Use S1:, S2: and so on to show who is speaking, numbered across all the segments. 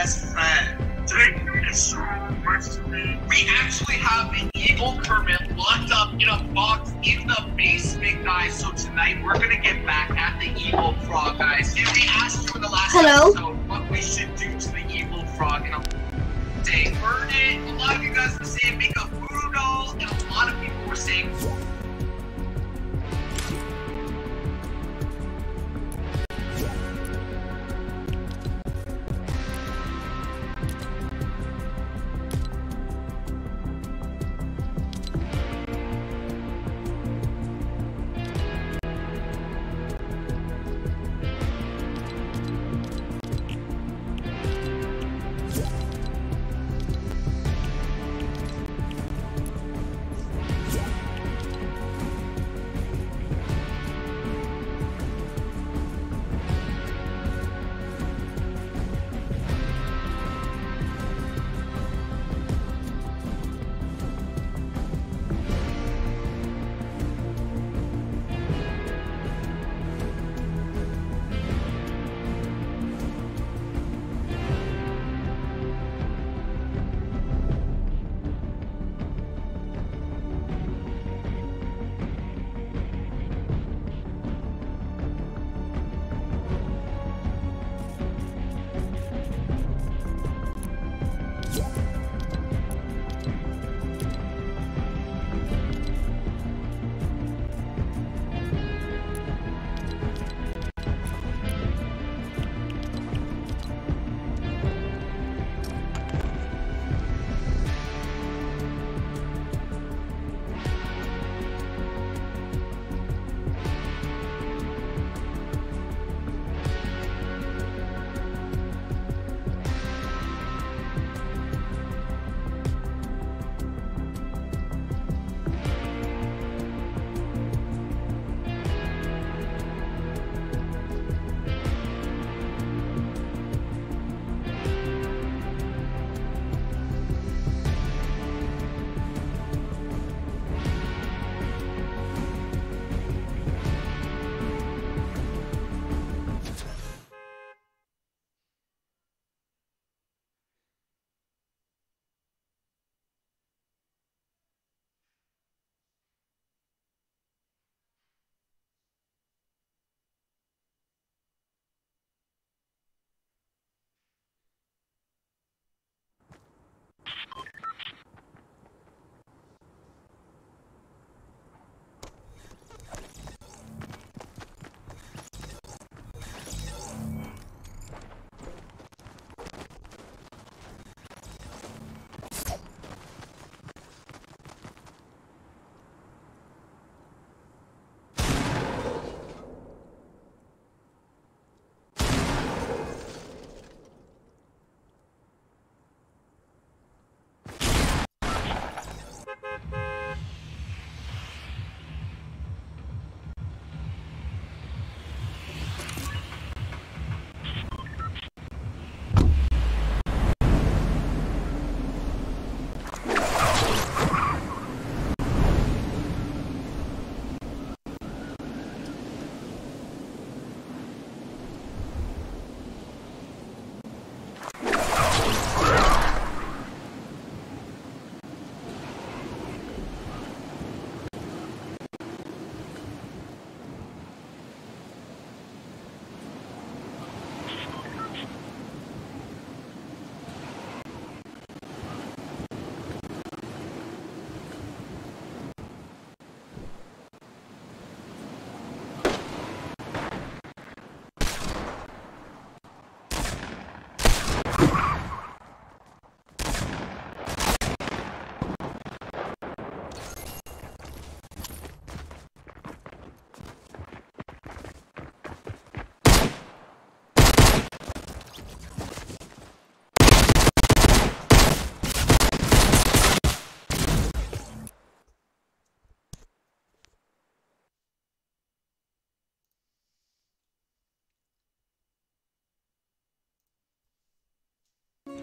S1: best friend. Thank you so much to me. We actually have the evil Kermit locked up in a box in the basement, guys. So tonight we're gonna get back at the evil frog, guys. And we asked you in the last episode what we should do to the evil frog. And I'm saying burn it. A lot of you guys were saying make a voodoo doll, and a lot of people were saying.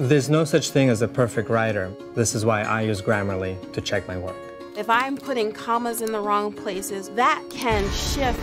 S2: There's no such thing as a perfect writer. This is why I use Grammarly to check my work.
S3: If I'm putting commas in the wrong places, that can shift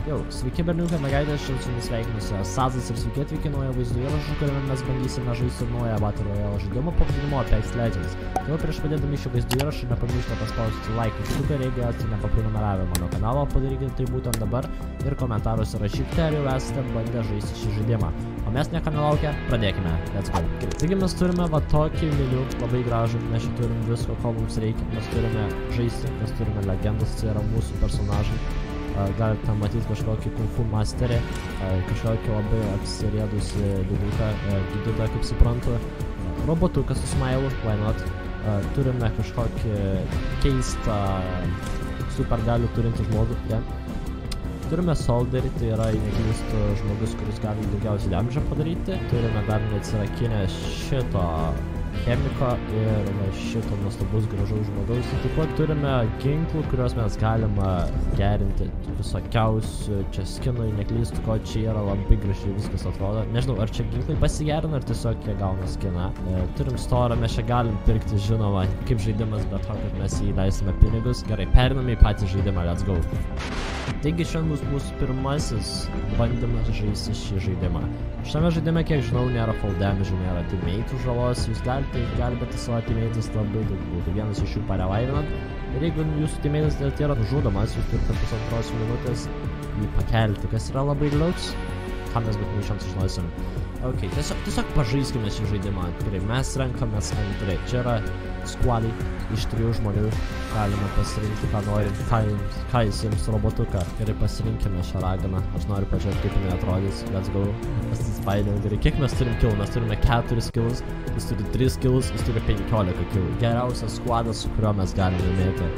S3: Jau, sveiki berniukai, mergaitės, šiandien su jumis sveikinusi Sazas ir sveiki atvykę naują vaizdo įrašą, kuriame mes bandysime žaisti naują Battle Royale žaidimą pavadinimu Apex Legends. Todėl prieš pradėdami šį vaizdo įrašą nepamirškite paspausti like kliką, jeigu esate nepaprenumeravę mano kanalo, padarykite tai būtent dabar ir komentaruose rašykite, ar jau esate bandę žaisti šį žaidimą. O mes nieko nelaukia, pradėkime. Let's go. Taigi mes turime va tokį meniu, labai gražų, mes čia turim visko, ko mums reikia. Mes turime žaisti, mes turime legendas, tai yra mūsų personažai. Galite matyti kažkokį kung fu masterį, kažkokį labai apsirėdusi gydytoją, kaip suprantu. Robotukas su smailu, why not. Turime kažkokį keistą supergalių turintį žmogų. Turime solderį, tai yra neklystu žmogus, kuris gali daugiausiai damage padaryti. Turime dar neatsirakinę šito chemiko ir šito nuostabus gražaus žmogaus. Taip pat turime ginklų, kuriuos mes galime gerinti visokiausių čia skinui, neklystu, ko čia yra labai gražiai viskas atrodo. Nežinau, ar čia ginklai pasigerina, ar tiesiog jie gauna skiną. Turim storą, mes čia galim pirkti, žinoma, kaip žaidimas, bet to, kad mes jį leisime pinigus. Gerai, periname į patį žaidimą, let's go. Taigi šiandien bus mūsų pirmasis bandymas žaisti šį žaidimą. Šiame žaidime, kiek žinau, nėra fall damage, nėra teammate'ų žalos. Jūs galite išgelbėti savo teammate'us labai daug būtų. Vienas iš jų parevaivinant. Ir jeigu jūsų teammate'as dėl yra nužudomas, jūs turite pusantros minutės jį pakelti, kas yra labai liuks. Ką mes bet neišant sužinosim. Ok, tiesiog pažaiskime šį žaidimą. Tikrai, mes renkamės antrai. Čia yra squadai iš 3 žmonių. Galime pasirinkti, ką norim, ką jis jums robotuką. Gerai, pasirinkime šią raganą. Aš noriu pažiūrėti, kaip jinai atrodys. Let's go. Pasispailim. Gerai, kiek mes turim killų? Mes turime 4 skillus, jis turi 3 skillus, jis turi 15 killų. Geriausias squadas, su kuriuo mes galime laimėti.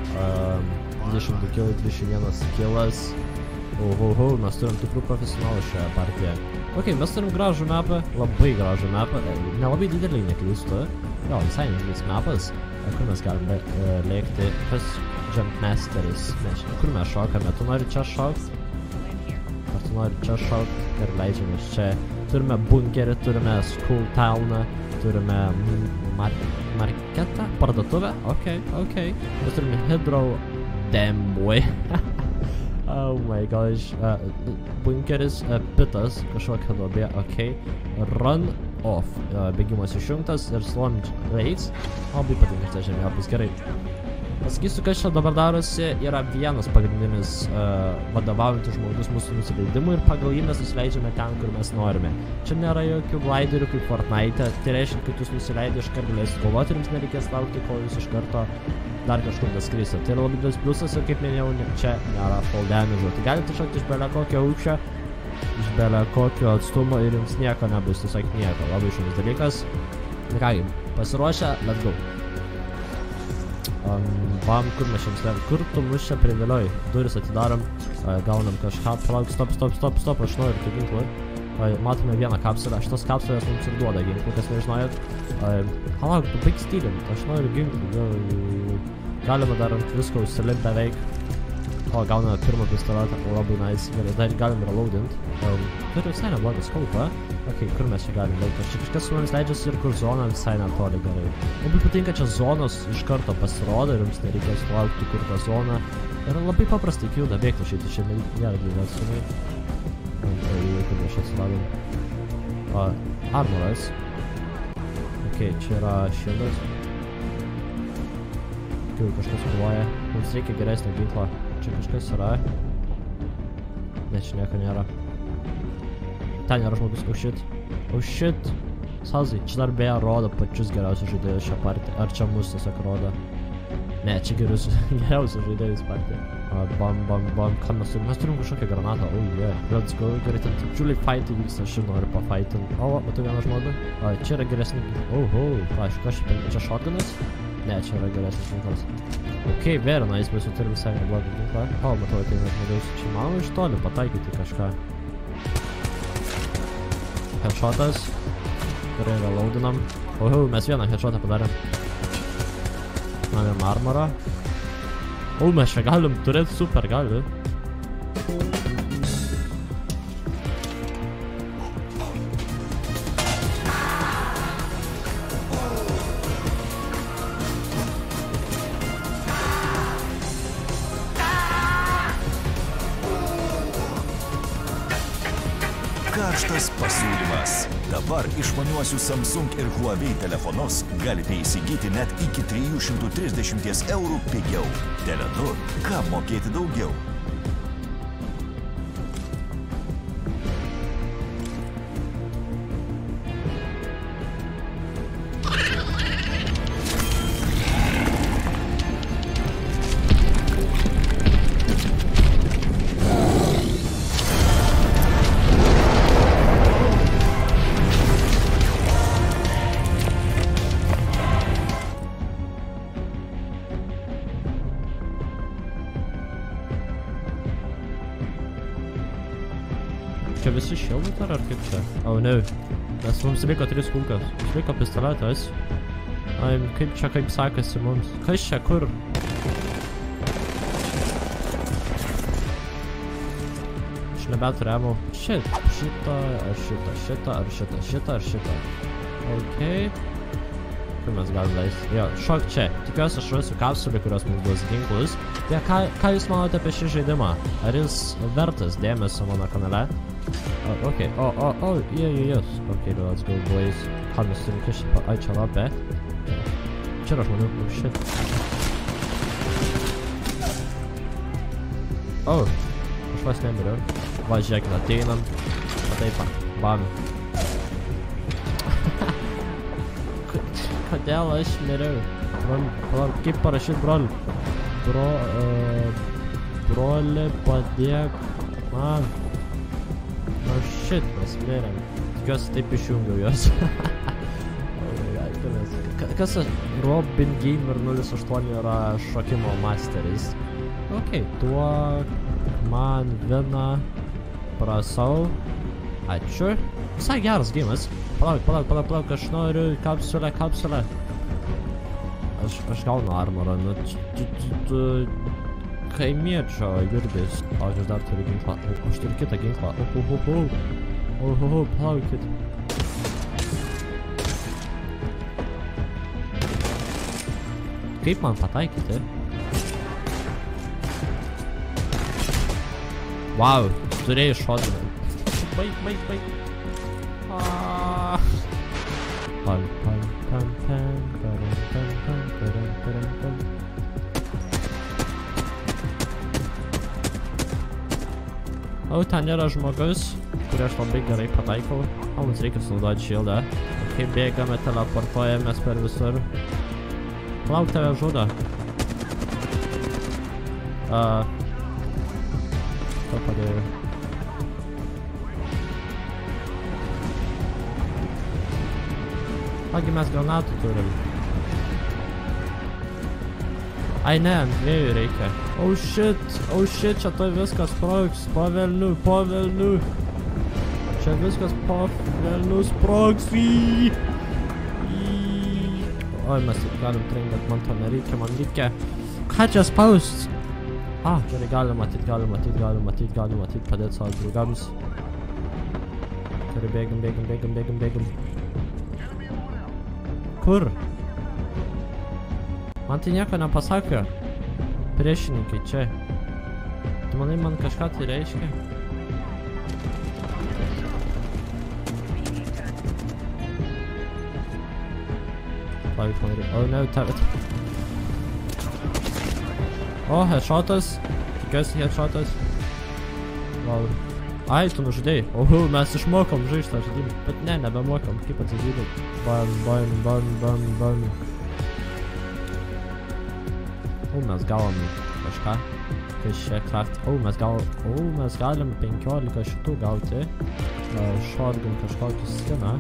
S3: 22 killų, 21 skillas. Mes turim tikrų profesionalų šioje partijoje. Ok, mes turim gražų mapą, labai gražų mapą, nelabai didelį neklystu. Jo, visai nedidelis mapas, kur mes galime lėkti. Kas Jumpmasteris, kur mes šokame? Tu nori čia šokt? Ar tu nori čia šokt? Ir leidžiamės čia. Turime bunkerį, turime School Towną, turime marketą, parduotuvę. Ok. Mes turime Hydro, damn boy. Oh my gosh, bunkeris, pitas, kažkokia duobė, ok. Run off, bėgimas išjungtas ir slump raids. Labai patinka čia žemėlapis, gerai. Pasakysiu, kas čia dabar darosi, yra vienas pagrindinis vadovaujantis žmogus mūsų nusileidimui ir pagal jį mes nusileidžiame ten, kur mes norime. Čia nėra jokių gliderių kaip Fortnite, tai reiškia, kad jūs nusileidę iš karto galėsite kovoti ir jums nereikės laukti, kol jūs iš karto dar kažkur daskrisite. Tai yra labai didelis pliusas ir kaip minėjau, čia nėra fall damage. Tai galite šokti iš belė kokio aukščio, iš belė kokio atstumo ir jums nieko nebus, tiesiog nieko. Labai šaunis dalykas. Kągi, pasiruošę, let's go. Bam, kur mes čia nuslėm? Kur tu mus čia privilioj? Duris atidarom, gaunam kažką. Palauk, stop, aš noriu tų ginklų. Matome vieną kapsulę, šitos kapsulės mums ir duoda ginklų, kas nežinojot. Palauk, tu baig stygint, aš noriu ginklų. Galime dar ant visko užsilip beveik. O, gauname pirmą pistoletą, labai nice. Gerai, dar galim reloadint. Turiu visai neblogą skaupą. Ok, kur mes čia galim veikti? Čia kažkas su mumis leidžiasi ir kur zona visai netoli gerai. Labai patinka, čia zonos iš karto pasirodo ir jums nereikės laukti, kur ta zona. Yra labai paprastai iki juda bėgti šitai, čia nėra didelė atstumai. Kur mes čia atsiradom. Armoras. Ok, čia yra šildas. Kai kažkas kovoja. Mums reikia geresnio ginklo. Čia kažkas yra. Ne, čia nieko nėra. Ten yra žmogus, oh shit. Sazai, čia dar beje rodo pačius geriausius žaidėjus šią partiją. Ar čia mus tiesiog rodo? Ne, čia geriausius žaidėjus partiją. Bam, ką mes turim? Mes turim kažkokią granatą, oh yeah. Let's go, gerai, ten didžiuliai fightai vyksta, aš ir noriu pafaitin. O, matau vieną žmogų. Čia yra geresnį. Čia shotgunas? Ne, čia yra geresnis ginklas. Ok, very nice, mes jau turim visai neblogą ginklą. O, matau, ateina žmogaus. Čia manau iš toli pataikyti kažką. Headshotas. Gerai, reloadinam. Mes vieną headshotą padarėm. Manėm armorą. Mes čia galim turėti super gali.
S4: karštas pasiūlymas. Dabar išmaniuosius Samsung ir Huawei telefonus galite įsigyti net iki 330 eurų pigiau. Tele2, kam mokėti daugiau?
S3: Čia visi šildai dar ar kaip čia? Oh no. Nes mums liko 3 kulkas. Mums liko pistoletas. Kaip čia kaip sakasi mums? Kas čia kur? Aš nebeturiu ammo. Šitą ar šitą ar šitą. Okei. Kur mes galim leisti? Jo, šok čia. Tikiuosi aš rasiu kapsulį, kurios mums duos ginklus. Tai ką jūs manote apie šį žaidimą? Ar jis vertas dėmesio mano kanale? Okay, yes. Okay, let's go, boys. Ką mes turim kažkaip, ai čia lapė. Čia yra žmonių, oh shit. Oh, aš vas nemiriau. Va, žiūrėkit, ateinam. Taip, bam. Kodėl aš miriau? Kaip parašyt broli? Broli, padėk man. Oh shit, mes mirėm. Tikiuosi taip išjungiau juos. Kas Robin Gamer 08 yra šokimo masteris. Ok, duok man vieną. Prasau. Ačiū. Visai geras geimas. Palauk, aš noriu kapsulę. Aš gaunu armorą, nu kaimiečio Jurgis. Aš dar turiu ginklą. Aš turiu kitą ginklą. Palaukit. Kaip man pataikyti? Wow, turėjai šotinę. Baig. O, ten yra žmogus, kurį aš labai gerai pataikau. O, mums reikia sunaudoti šildą. Kaip bėgame, teleportuojamės per visur. Palauk, tave žudo. Ką padėjau? Agi mes granatų turim. Ai ne, ant dviejų reikia. Oh shit, čia tai viskas sprogs. Po velnių. Čia viskas po velnių sprogs. Oi, mes taip galim trinkt, bet man to nereikia, man reikia. Ką čia spaust? Gerai, galim matyt, padėti savo draugams. Gerai, bėgam. Kur? Man tai nieko nepasakė. Priešininkai čia. Tu manai, man kažką tai reiškia? Palauk, man reikia. O, ne, tave. O, headshotas. Tikiuosi headshotas. Wow. Ai, tu nužudėjai. Oho, mes išmokom žaisti tą žaidimą. Bet ne, nebemokam. Kaip atsakyti? Bam. O, mes gavom kažką. Kas čia kraft. O, mes galim 15 šitų gauti. Shotgun kažkokį skiną.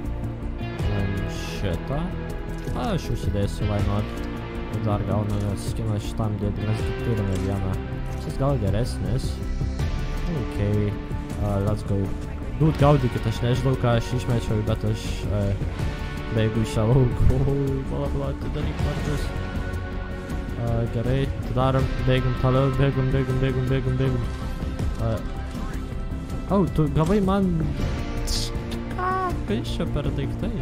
S3: Šitą. Aš užsidėsiu, why not. Ir dar gauname skiną šitam dėti, mes tik turime vieną. Šis gal geresnis. Ok. Let's go. Dude, gaudykit, aš nežinau, ką aš išmečiau, bet aš beigu iššalau. Bala, atidaryk vardžius. Gerai, atidarom, bėgam toliau, bėgam. O, tu gavai man... Kas čia per daiktai?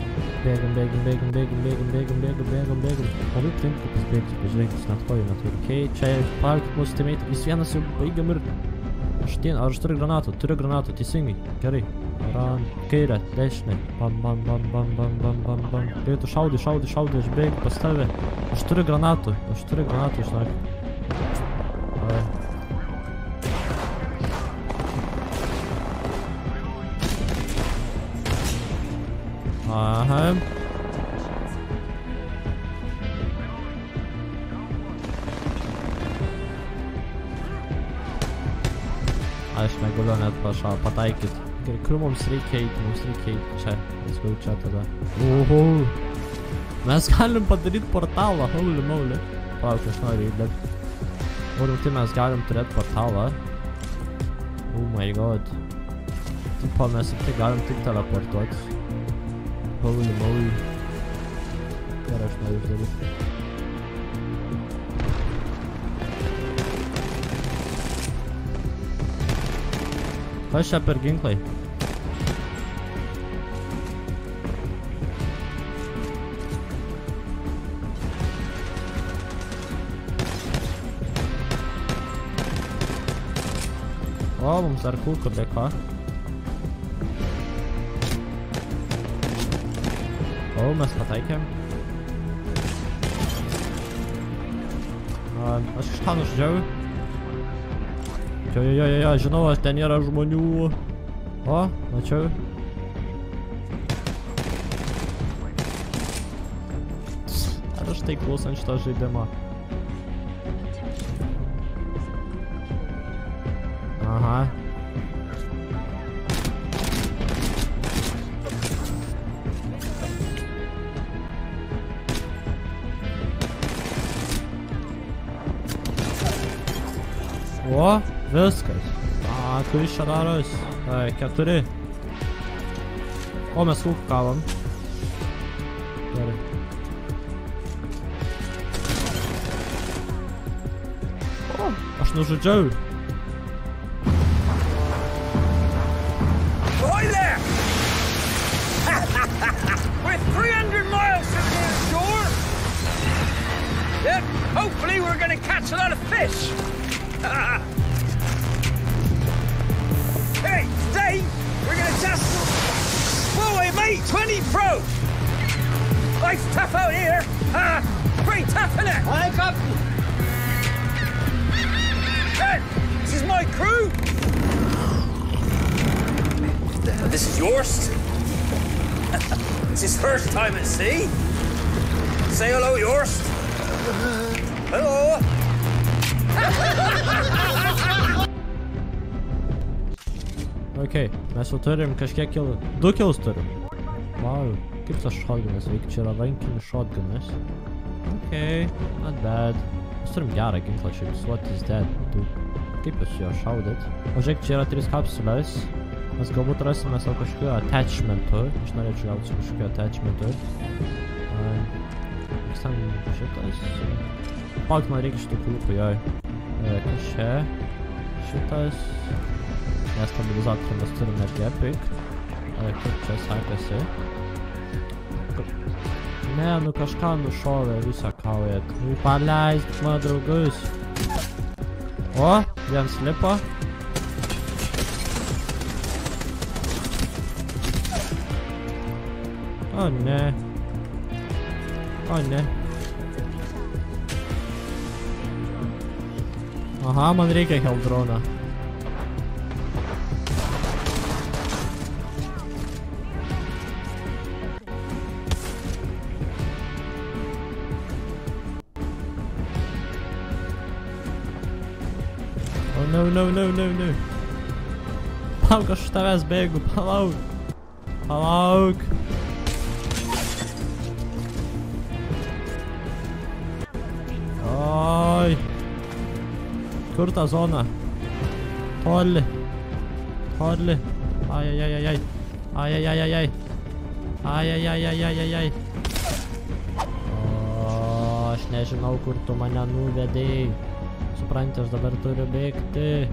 S3: Bėgam. Labai plink, kaip jis bėgti, pažiūrėk, jis net kojų neturi. Ok, čia palaukit mūsų teammate, jis vienas jau baigiam ir... Aš turiu granatų, teisingai, gerai. Ran, kairę, dešinę. Bam, bam, bam, bam, bam, bam, bam, bam. Greitų, šaudai, aš bėgu pas tave. Aš turiu granatų, žinok. Aha. Aš negaliu net pataikyti. Gerai, kur mums reikia eiti, čia. Paskui čia tada. Oho. Mes galim padaryti portalą, holy moly. Palauk, aš noriu įlėkti. Tai mes galim turėti portalą. Oh my god. Tipo, mes tik galim tik teleportuoti. Holy moly. Gerai, aš noriu uždaryti. Kas čia per ginklai? O, mums dar kulkų liko. O, mes pataikėm. Aš kažką nužudžiau. Jo, žinau, ten yra žmonių. O, mačiau. Ar aš tai klausant šito žaidimo? Aha. O, viskas. Kuris čia daros? 4. O, mes kulkų kavom. Gerai. O, aš nužudžiau.
S5: Oi there! We're 300 miles from the shore. Yep, hopefully we're gonna catch a lot of fish. Hey, today we're gonna just... Whoa, mate, 20 pro! Life's tough out here. Pretty tough, innit? I copy. Hey, this is my crew. This is yours. It's his first time at sea. Say hello, yours. Hello.
S3: Ok, mes jau turim kažkiek kilų. 2 kilus turim. Wow, kaip tas shotgunas veikia? Čia yra rankinis shotgunas. Ok, not bad. Mes turim gerą ginklą šiaip. What is that? Kaip jūs jo šaudyt? O žiūrėk, čia yra 3 kapsulės. Mes galbūt rasime savo kažkokiu attachmentu. Aš norėčiau gauti su kažkokiu attachmentu. Koks ten šitas? Palauk, man reikia šitų kulkų, joj. Kas čia? Šitas. Nestabilizatorių mes turime netgi epic. Kaip čia sekasi? Ne, nu kažką nušovė, visą kaujat. Nu paleisk mano draugus. O, vienas lipo. O ne. O ne. Aha, man reikia heldroną. No. Palauk, aš tavęs bėgu, palauk. Palauk. Oi. Kur ta zona? Toli. Ajajajajaj. O, aš nežinau, kur tu mane nuvedei. Supranti, aš dabar turiu bėgti.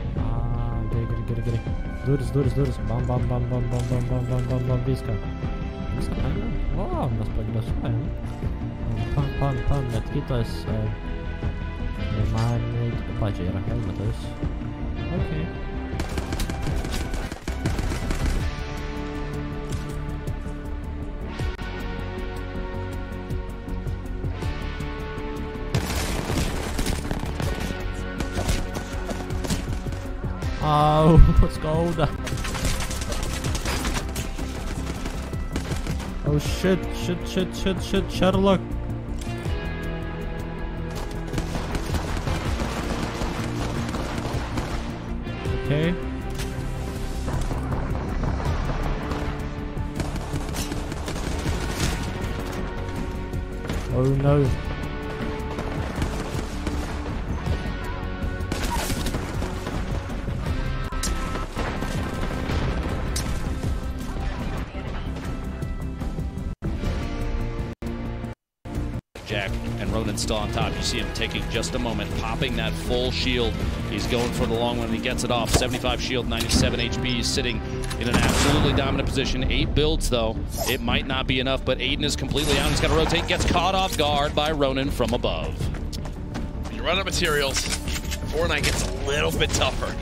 S3: Gerai. Duris. Bam, viską. Viską paėmė? O, mes progresuojam. Pam, bet kitas... Man reikia... Pačiai yra helmetas. Ok. Oh, let's go. Oh shit, shit, Sherlock. Okay. Oh no.
S6: Jack and Ronan still on top. You see him taking just a moment, popping that full shield. He's going for the long one and he gets it off. 75 shield, 97 HP. He's sitting in an absolutely dominant position. 8 builds though. It might not be enough, but Aiden is completely out. He's got to rotate, gets caught off guard by Ronan from above.
S7: When you run out of materials, Fortnite gets a little bit tougher.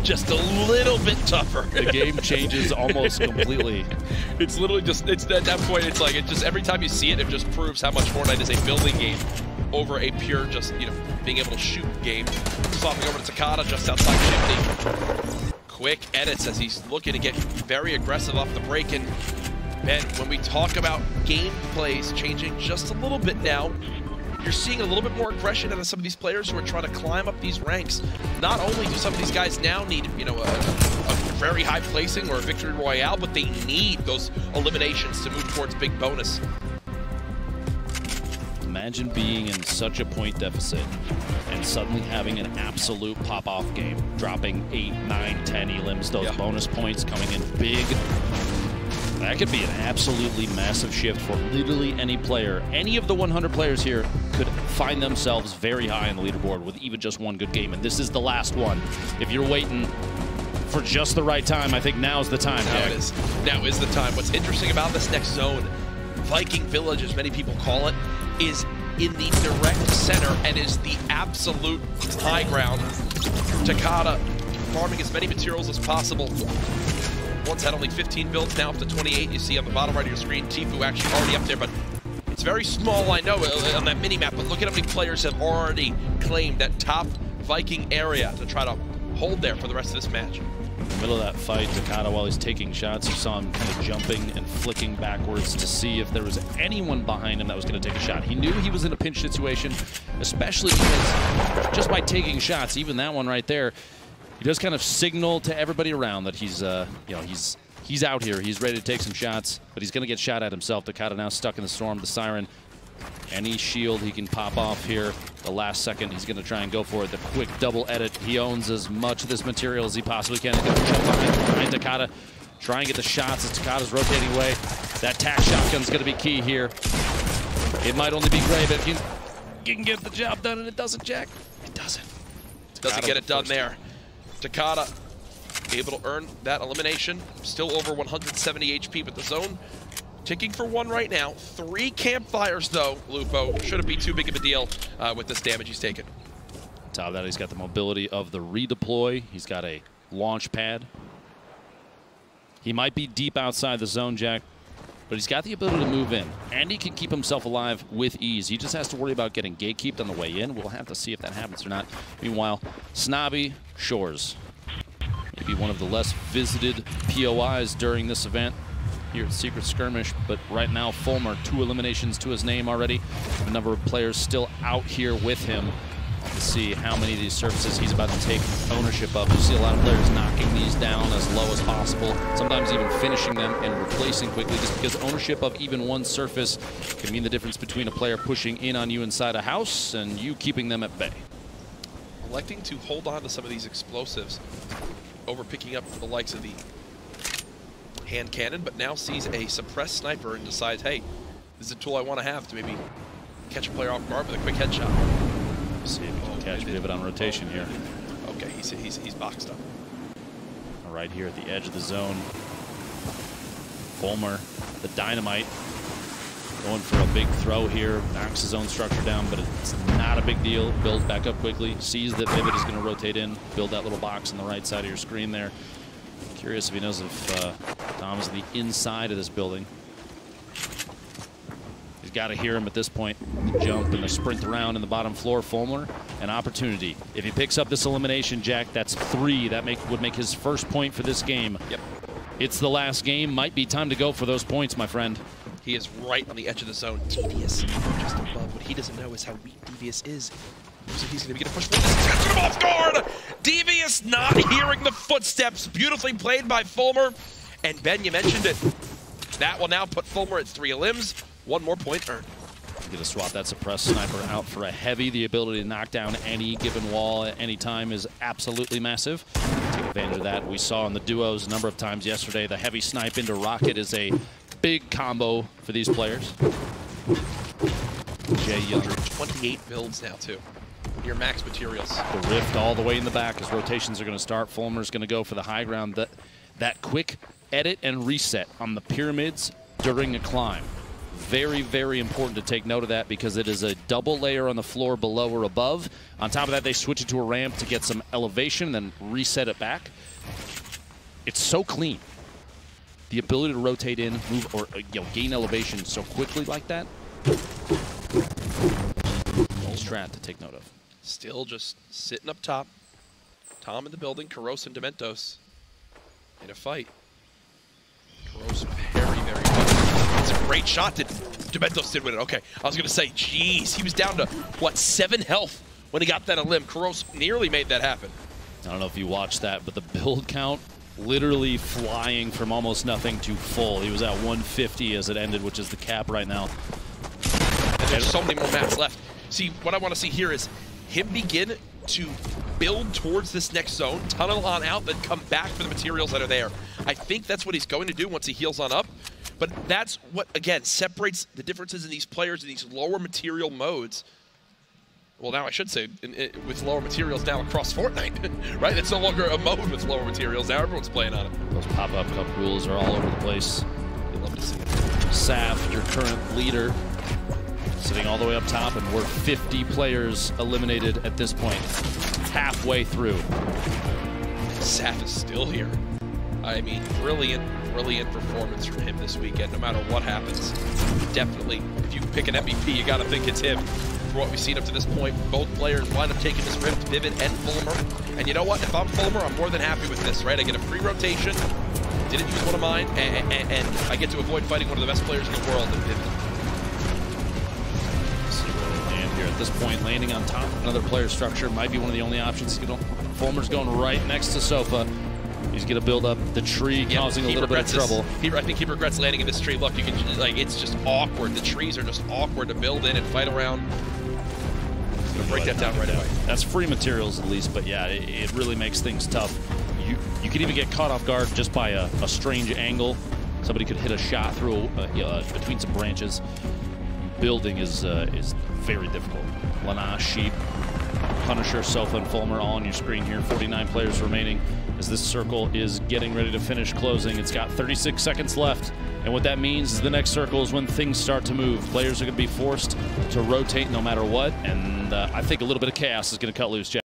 S7: Just a little bit tougher.
S6: The game changes almost completely.
S7: It's literally just, it's at that point, it's like, it just, every time you see it, it just proves how much Fortnite is a building game over a pure, just, you know, being able to shoot game. Swapping over to Takada just outside shifting. Quick edits as he's looking to get very aggressive off the break. And Ben, when we talk about gameplays changing just a little bit now, you're seeing a little bit more aggression out of some of these players who are trying to climb up these ranks. Not only do some of these guys now need, you know, a very high placing or a victory royale, but they need those eliminations to move towards big bonus.
S6: Imagine being in such a point deficit and suddenly having an absolute pop-off game, dropping 8, 9, 10 elims, those bonus points coming in big. That could be an absolutely massive shift for literally any player. Any of the 100 players here could find themselves very high on the leaderboard with even just one good game, and this is the last one. If you're waiting for just the right time, I think now's the time.
S7: Now it is. Now is the time. What's interesting about this next zone, Viking Village, as many people call it, is in the direct center and is the absolute high ground. Takada farming as many materials as possible. Once had only 15 builds, now up to 28. You see on the bottom right of your screen, Tifu actually already up there, but it's very small, I know, on that mini-map, but look at how many players have already claimed that top Viking area to try to hold there for the rest of this match.
S6: In the middle of that fight, Takada, while he's taking shots, you saw him kind of jumping and flicking backwards to see if there was anyone behind him that was going to take a shot. He knew he was in a pinch situation, especially because just by taking shots, even that one right there, he does kind of signal to everybody around that he's, you know, he's out here. He's ready to take some shots, but he's going to get shot at himself. Takada now stuck in the storm. The siren, any shield he can pop off here. The last second, he's going to try and go for it. The quick double edit. He owns as much of this material as he possibly can. He's going to jump behind Takada, try and get the shots as Takada's rotating away. That tack shotgun's going to be key here. It might only be gray, but if you can get the job done, and it doesn't, Jack. It doesn't.
S7: Doesn't get it done there. Takada able to earn that elimination. Still over 170 HP, but the zone ticking for 1 right now. 3 campfires, though, Lupo. Shouldn't be too big of a deal with this damage he's taken.
S6: On top of that, he's got the mobility of the redeploy. He's got a launch pad. He might be deep outside the zone, Jack, but he's got the ability to move in, and he can keep himself alive with ease. He just has to worry about getting gatekeeped on the way in. We'll have to see if that happens or not. Meanwhile, Snobby Shores, maybe one of the less visited POIs during this event here at Secret Skirmish, but right now, Fulmer, 2 eliminations to his name already. A number of players still out here with him. To see how many of these surfaces he's about to take ownership of. You see a lot of players knocking these down as low as possible, sometimes even finishing them and replacing quickly, just because ownership of even one surface can mean the difference between a player pushing in on you inside a house and you keeping them at bay.
S7: Electing to hold on to some of these explosives over picking up the likes of the hand cannon, but now sees a suppressed sniper and decides, hey, this is a tool I want to have to maybe catch a player off guard with a quick headshot.
S6: See if he can catch Vivid on rotation here.
S7: Okay, he's boxed up.
S6: Right here at the edge of the zone. Fulmer, the dynamite, going for a big throw here. Knocks his own structure down, but it's not a big deal. Builds back up quickly. Sees that Vivid is going to rotate in. Build that little box on the right side of your screen there. Curious if he knows if Tom is on the inside of this building. He's You've got to hear him at this point. The jump and the sprint around in the bottom floor. Fulmer, an opportunity. If he picks up this elimination, Jack, that's 3. That would make his first point for this game.
S7: Yep.
S6: It's the last game. Might be time to go for those points, my friend.
S7: He is right on the edge of the zone. Devious just above. What he doesn't know is how weak Devious is. So he's going to get a push forward. He's catching him off guard. Devious not hearing the footsteps. Beautifully played by Fulmer. And Ben, you mentioned it. That will now put Fulmer at 3 limbs. 1 more point earned.
S6: Get a swap that suppressed sniper out for a heavy. The ability to knock down any given wall at any time is absolutely massive. Take advantage of that. We saw in the duos a number of times yesterday. The heavy snipe into Rocket is a big combo for these players. Jay Young.
S7: 28 builds now, too. Your max materials.
S6: The rift all the way in the back as rotations are going to start. Fulmer's going to go for the high ground. That quick edit and reset on the pyramids during a climb. Very, very important to take note of that because it is a double layer on the floor below or above. On top of that, they switch it to a ramp to get some elevation, then reset it back. It's so clean. The ability to rotate in, move, or gain elevation so quickly like that. Strat to take note of.
S7: Still just sitting up top. Tom in the building, Kuros and Dementos in a fight. Kuros very, very good. It's a great shot. Dementos did win it. Okay, I was going to say, geez, he was down to, what, 7 health when he got that limb. Kuros nearly made that happen.
S6: I don't know if you watched that, but the build count literally flying from almost nothing to full. He was at 150 as it ended, which is the cap right now.
S7: And there's so many more maps left. See, what I want to see here is him begin to build towards this next zone, tunnel on out, then come back for the materials that are there. I think that's what he's going to do once he heals on up. But that's what, again, separates the differences in these players in these lower material modes. Well, now I should say, with lower materials now across Fortnite, right? It's no longer a mode with lower materials. Now everyone's playing on it.
S6: Those pop-up cup rules are all over the place.
S7: You'd love to see it.
S6: Saf, your current leader, sitting all the way up top, and we're 50 players eliminated at this point, halfway through.
S7: Saf is still here. I mean, brilliant, brilliant performance from him this weekend. No matter what happens, definitely, if you pick an MVP, you got to think it's him. For what we've seen up to this point, both players wind up taking this rift, Vivid and Fulmer. And you know what? If I'm Fulmer, I'm more than happy with this, right? I get a free rotation, didn't use one of mine, and I get to avoid fighting one of the best players in the world in Vivid.
S6: And here at this point, landing on top of another player structure might be one of the only options. Fulmer's going right next to Sofa. He's going to build up the tree, causing a little bit of trouble.
S7: I think he regrets landing in this tree. Look, you can it's just awkward. The trees are just awkward to build in and fight around. He's going to break that down right away.
S6: That's free materials at least, but yeah, it really makes things tough. You could even get caught off guard just by a strange angle. Somebody could hit a shot through between some branches. Building is very difficult. Lana, Sheep, Punisher, Sofa, and Fulmer all on your screen here. 49 players remaining as this circle is getting ready to finish closing. It's got 36 seconds left, and what that means is the next circle is when things start to move. Players are going to be forced to rotate no matter what, and I think a little bit of chaos is going to cut loose, Jack.